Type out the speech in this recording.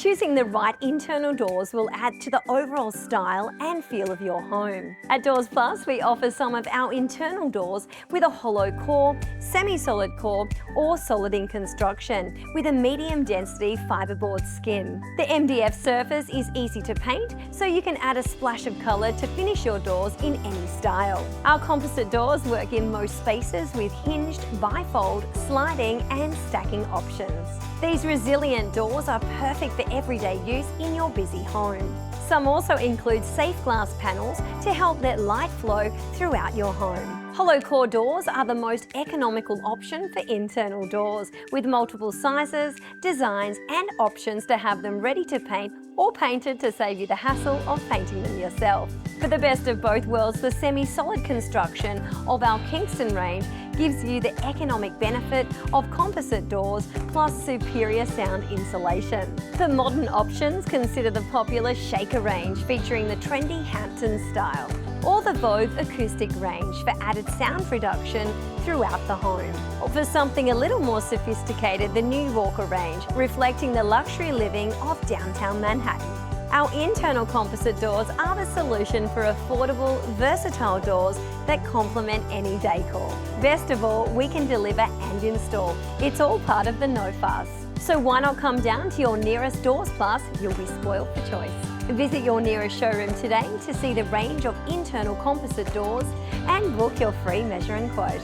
Choosing the right internal doors will add to the overall style and feel of your home. At Doors Plus, we offer some of our internal doors with a hollow core, semi-solid core, or solid in construction with a medium density fiberboard skin. The MDF surface is easy to paint, so you can add a splash of colour to finish your doors in any style. Our composite doors work in most spaces with hinged, bifold, sliding and stacking options. These resilient doors are perfect for everyday use in your busy home. Some also include Safeglass Panels to help let light flow throughout your home. Hollow core doors are the most economical option for internal doors, with multiple sizes, designs and options to have them ready to paint or painted to save you the hassle of painting them yourself. For the best of both worlds, the semi-solid construction of our Kingston range gives you the economic benefit of composite doors plus superior sound insulation. For modern options, consider the popular Shaker range featuring the trendy Hamptons Style, or the Vogue Acoustic range for added sound reduction throughout the home. Or for something a little more sophisticated, the New Yorker range, reflecting the luxury living of downtown Manhattan. Our internal composite doors are the solution for affordable, versatile doors that complement any decor. Best of all, we can deliver and install. It's all part of the no fuss. So why not come down to your nearest Doors Plus? You'll be spoiled for choice. Visit your nearest showroom today to see the range of internal composite doors and book your free measure and quote.